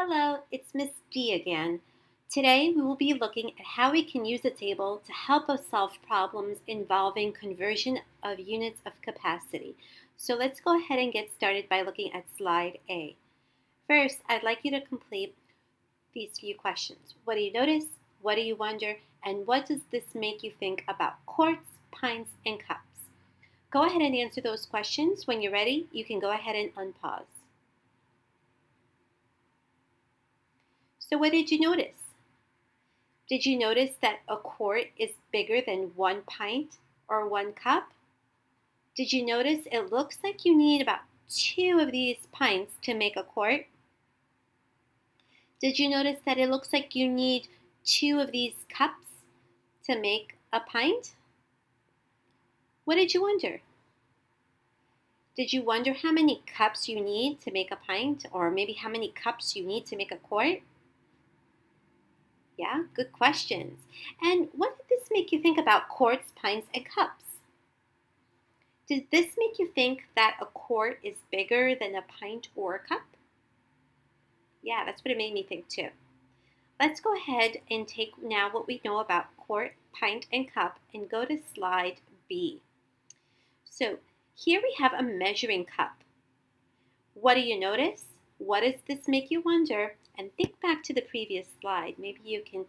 Hello, it's Miss D again. Today we will be looking at how we can use a table to help us solve problems involving conversion of units of capacity. So let's go ahead and get started by looking at slide A. First, I'd like you to complete these few questions. What do you notice? What do you wonder? And what does this make you think about quarts, pints, and cups? Go ahead and answer those questions. When you're ready, you can go ahead and unpause. So what did you notice? Did you notice that a quart is bigger than 1 pint or 1 cup? Did you notice it looks like you need about 2 of these pints to make a quart? Did you notice that it looks like you need 2 of these cups to make a pint? What did you wonder? Did you wonder how many cups you need to make a pint, or maybe how many cups you need to make a quart? Yeah, good questions. And what did this make you think about quarts, pints, and cups? Did this make you think that a quart is bigger than a pint or a cup? Yeah, that's what it made me think too. Let's go ahead and take now what we know about quart, pint, and cup and go to slide B. So here we have a measuring cup. What do you notice? What does this make you wonder? And think back to the previous slide. Maybe you can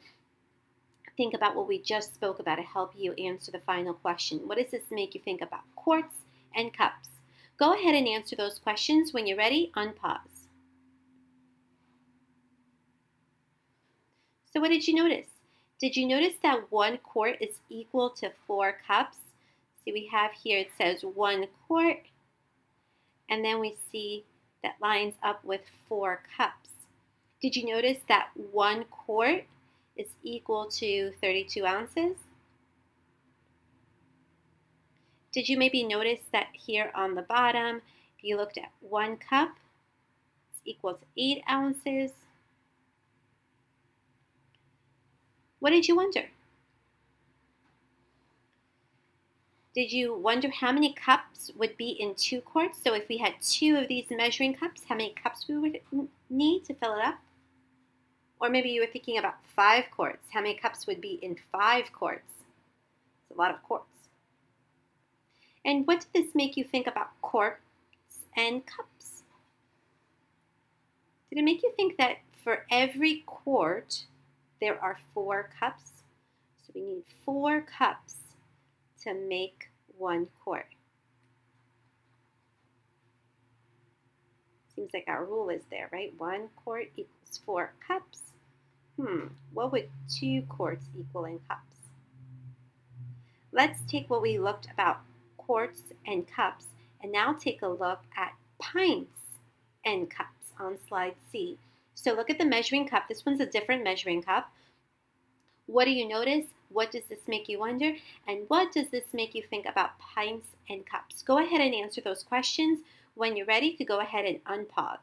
think about what we just spoke about to help you answer the final question. What does this make you think about quarts and cups? Go ahead and answer those questions. When you're ready, unpause. So what did you notice? Did you notice that 1 quart is equal to 4 cups? See, we have here, it says 1 quart, and then we see that lines up with 4 cups. Did you notice that 1 quart is equal to 32 ounces? Did you maybe notice that here on the bottom, if you looked at 1 cup, it's equal to 8 ounces? What did you wonder? Did you wonder how many cups would be in 2 quarts? So if we had 2 of these measuring cups, how many cups we would need to fill it up? Or maybe you were thinking about 5 quarts. How many cups would be in 5 quarts? It's a lot of quarts. And what did this make you think about quarts and cups? Did it make you think that for every quart, there are 4 cups? So we need 4 cups to make 1 quart. Seems like our rule is there, right? 1 quart equals 4 cups. What would 2 quarts equal in cups? Let's take what we looked about quarts and cups and now take a look at pints and cups on slide C. So look at the measuring cup. This one's a different measuring cup. What do you notice? What does this make you wonder? And what does this make you think about pints and cups? Go ahead and answer those questions. When you're ready, you can go ahead and unpause.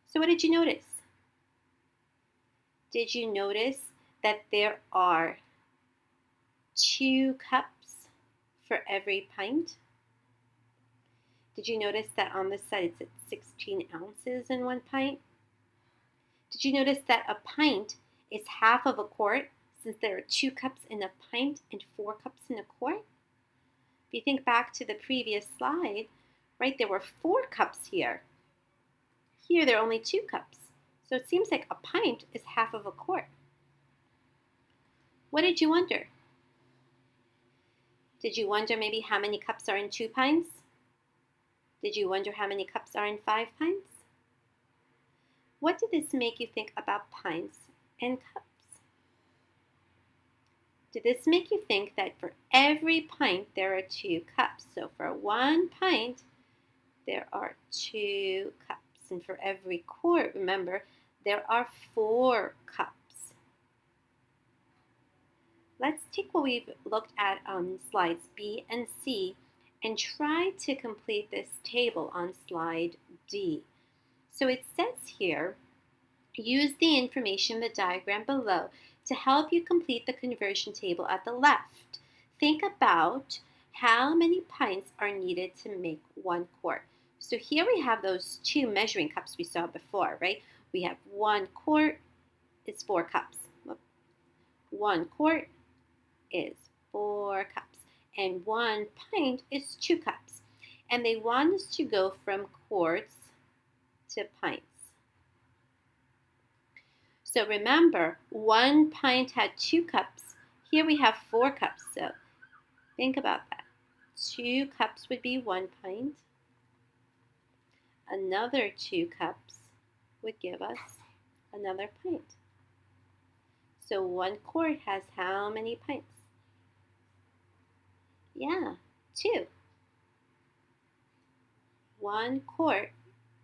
So what did you notice? Did you notice that there are 2 cups for every pint? Did you notice that on this side it's at 16 ounces in 1 pint? Did you notice that a pint is half of a quart since there are 2 cups in a pint and 4 cups in a quart? If you think back to the previous slide, right, there were 4 cups here. Here there are only 2 cups. So it seems like a pint is half of a quart. What did you wonder? Did you wonder maybe how many cups are in 2 pints? Did you wonder how many cups are in 5 pints? What did this make you think about pints and cups? Did this make you think that for every pint there are 2 cups? So for 1 pint, there are 2 cups. And for every quart, remember, there are 4 cups. Let's take what we've looked at on slides B and C and try to complete this table on slide D. So it says here, use the information in the diagram below to help you complete the conversion table at the left. Think about how many pints are needed to make 1 quart. So here we have those 2 measuring cups we saw before, right? We have 1 quart is 4 cups. 1 quart is 4 cups. And 1 pint is 2 cups. And they want us to go from quarts to pints. So remember, 1 pint had 2 cups. Here we have 4 cups. So think about that. 2 cups would be 1 pint. Another 2 cups would give us another pint. So 1 quart has how many pints? Yeah, 2. 1 quart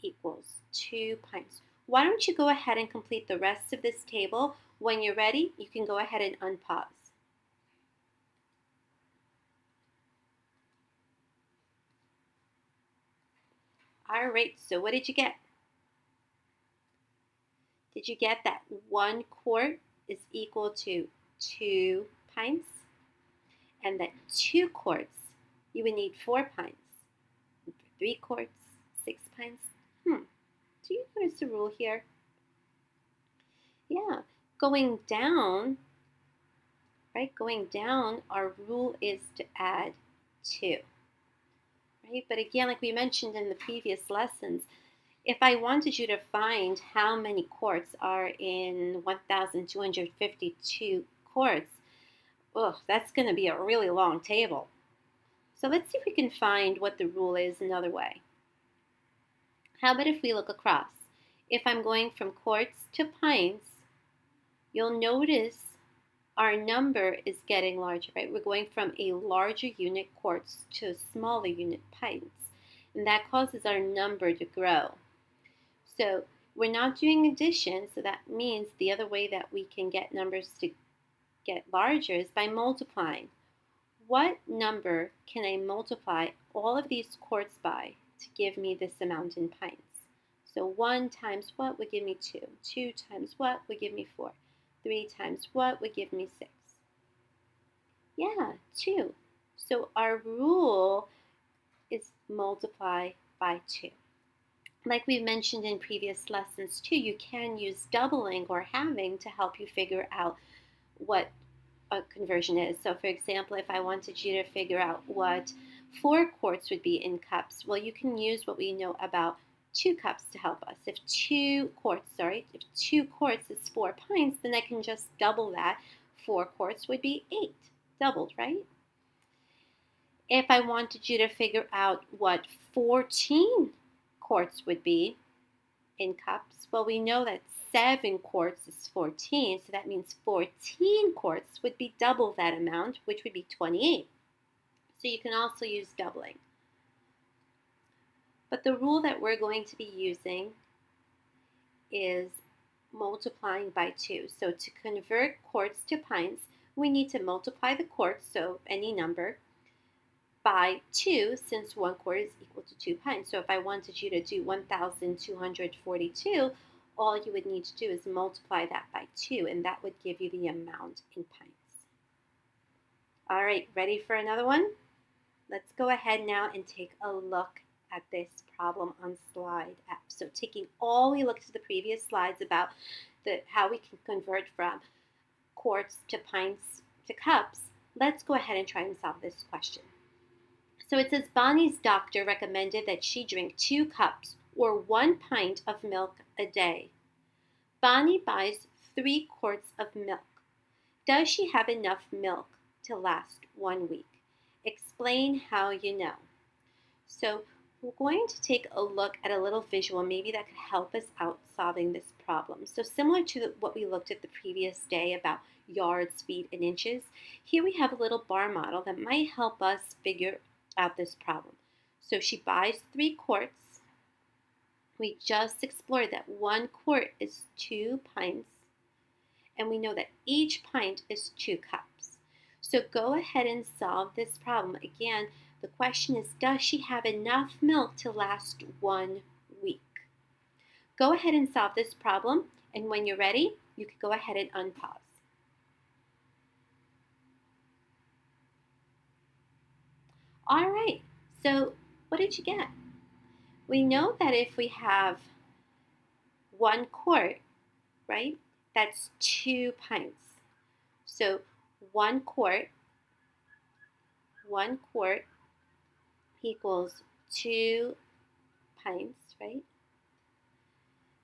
equals 2 pints. Why don't you go ahead and complete the rest of this table? When you're ready, you can go ahead and unpause. All right, so what did you get? Did you get that 1 quart is equal to 2 pints? And that 2 quarts, you would need 4 pints. 3 quarts, 6 pints. Do you notice the rule here? Yeah, going down, right? Going down, our rule is to add 2, right? But again, like we mentioned in the previous lessons, if I wanted you to find how many quarts are in 1,252 quarts, that's going to be a really long table. So let's see if we can find what the rule is another way. How about if we look across? If I'm going from quarts to pints, you'll notice our number is getting larger, right? We're going from a larger unit quarts to a smaller unit pints, and that causes our number to grow. So we're not doing addition, so that means the other way that we can get numbers to get larger is by multiplying. What number can I multiply all of these quarts by to give me this amount in pints? So 1 times what would give me 2? 2 times what would give me 4? 3 times what would give me 6? Yeah, 2. So our rule is multiply by 2. Like we mentioned in previous lessons too, you can use doubling or halving to help you figure out what a conversion is. So for example, if I wanted you to figure out what 4 quarts would be in cups, well, you can use what we know about 2 cups to help us. If 2 quarts is 4 pints, then I can just double that. 4 quarts would be 8, doubled, right? If I wanted you to figure out what 14 quarts would be in cups, well, we know that 7 quarts is 14, so that means 14 quarts would be double that amount, which would be 28. So you can also use doubling. But the rule that we're going to be using is multiplying by 2. So to convert quarts to pints, we need to multiply the quarts, so any number, by 2, since 1 quart is equal to 2 pints. So if I wanted you to do 1,242, all you would need to do is multiply that by 2, and that would give you the amount in pints. All right, ready for another one? Let's go ahead now and take a look at this problem on slide F. So taking all we looked at the previous slides about how we can convert from quarts to pints to cups, let's go ahead and try and solve this question. So it says Bonnie's doctor recommended that she drink 2 cups or 1 pint of milk a day. Bonnie buys 3 quarts of milk. Does she have enough milk to last 1 week? Explain how you know. So we're going to take a look at a little visual, maybe that could help us out solving this problem. So similar to what we looked at the previous day about yards, feet, and inches, here we have a little bar model that might help us figure out this problem. So she buys 3 quarts. We just explored that 1 quart is 2 pints, and we know that each pint is 2 cups. So go ahead and solve this problem. Again, the question is, does she have enough milk to last 1 week? Go ahead and solve this problem, and when you're ready, you can go ahead and unpause. All right, so what did you get? We know that if we have 1 quart, right, that's 2 pints. So 1 quart, 1 quart equals 2 pints, right?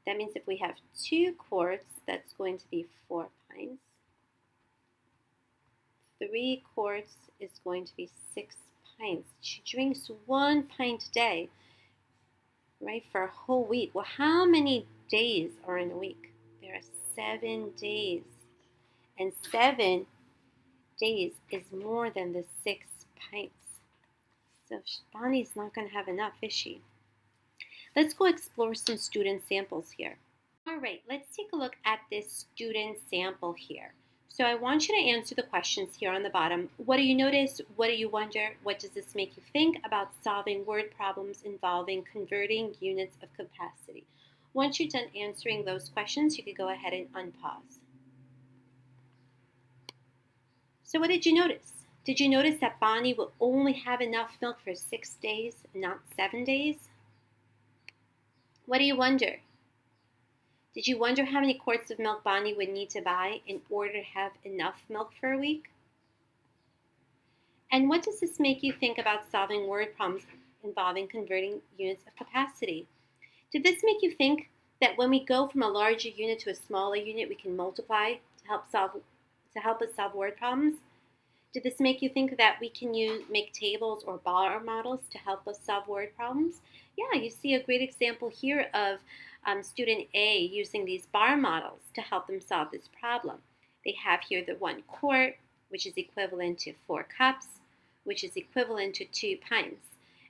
That means if we have 2 quarts, that's going to be 4 pints. 3 quarts is going to be 6 pints. She drinks 1 pint a day, right, for a whole week. Well, how many days are in a week? There are 7 days. And 7 days is more than the 6 pints. So Bonnie's not going to have enough, is she? Let's go explore some student samples here. All right, let's take a look at this student sample here. So I want you to answer the questions here on the bottom. What do you notice? What do you wonder? What does this make you think about solving word problems involving converting units of capacity? Once you're done answering those questions, you could go ahead and unpause. So what did you notice? Did you notice that Bonnie will only have enough milk for 6 days, not 7 days? What do you wonder? Did you wonder how many quarts of milk Bonnie would need to buy in order to have enough milk for a week? And what does this make you think about solving word problems involving converting units of capacity? Did this make you think that when we go from a larger unit to a smaller unit, we can multiply to help us solve word problems? Did this make you think that we can make tables or bar models to help us solve word problems? Yeah, you see a great example here of student A using these bar models to help them solve this problem. They have here the 1 quart, which is equivalent to 4 cups, which is equivalent to 2 pints.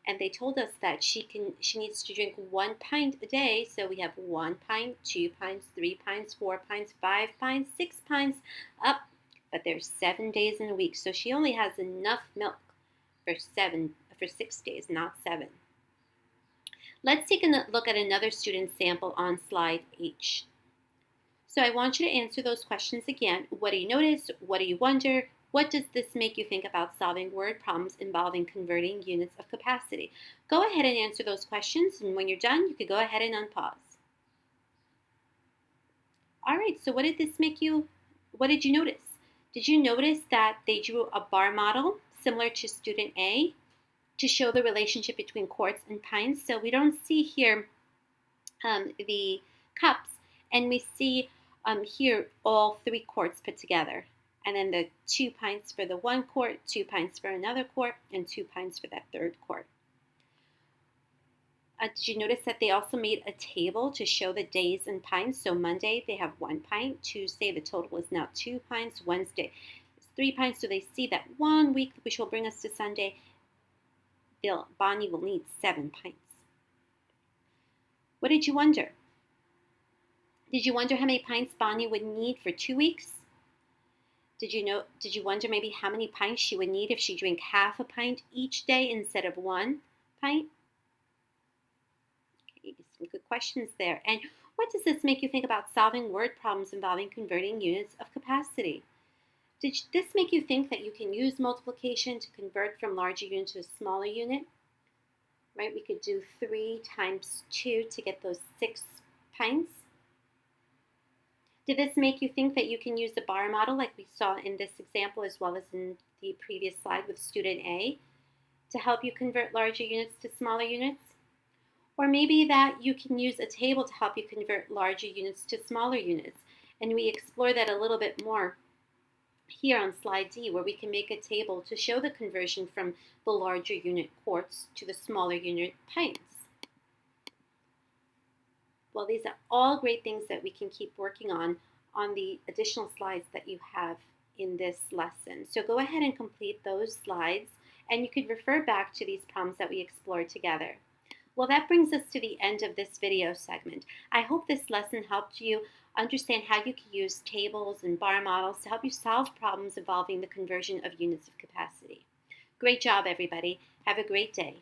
And they told us that she needs to drink 1 pint a day. So we have 1 pint, 2 pints, 3 pints, 4 pints, 5 pints, 6 pints, up. But there's 7 days in a week, so she only has enough milk for 6 days, not 7. Let's take a look at another student sample on slide H. So I want you to answer those questions again. What do you notice? What do you wonder? What does this make you think about solving word problems involving converting units of capacity? Go ahead and answer those questions, and when you're done, you can go ahead and unpause. All right, so what did you notice? Did you notice that they drew a bar model similar to student A to show the relationship between quarts and pints? So we don't see here the cups, and we see here all 3 quarts put together. And then the 2 pints for the 1 quart, 2 pints for another quart, and 2 pints for that 3rd quart. Did you notice that they also made a table to show the days in pints? So Monday, they have 1 pint. Tuesday, the total is now 2 pints. Wednesday is 3 pints. So they see that 1 week, which will bring us to Sunday, Bonnie will need 7 pints. What did you wonder? Did you wonder how many pints Bonnie would need for 2 weeks? Did you wonder maybe how many pints she would need if she drank half a pint each day instead of 1 pint? Some good questions there. And what does this make you think about solving word problems involving converting units of capacity? Did this make you think that you can use multiplication to convert from larger unit to a smaller unit? Right, we could do 3 times 2 to get those 6 pints. Did this make you think that you can use the bar model like we saw in this example as well as in the previous slide with student A to help you convert larger units to smaller units? Or maybe that you can use a table to help you convert larger units to smaller units. And we explore that a little bit more here on slide D, where we can make a table to show the conversion from the larger unit quarts to the smaller unit pints. Well, these are all great things that we can keep working on the additional slides that you have in this lesson. So go ahead and complete those slides, and you could refer back to these problems that we explored together. Well, that brings us to the end of this video segment. I hope this lesson helped you understand how you can use tables and bar models to help you solve problems involving the conversion of units of capacity. Great job, everybody. Have a great day.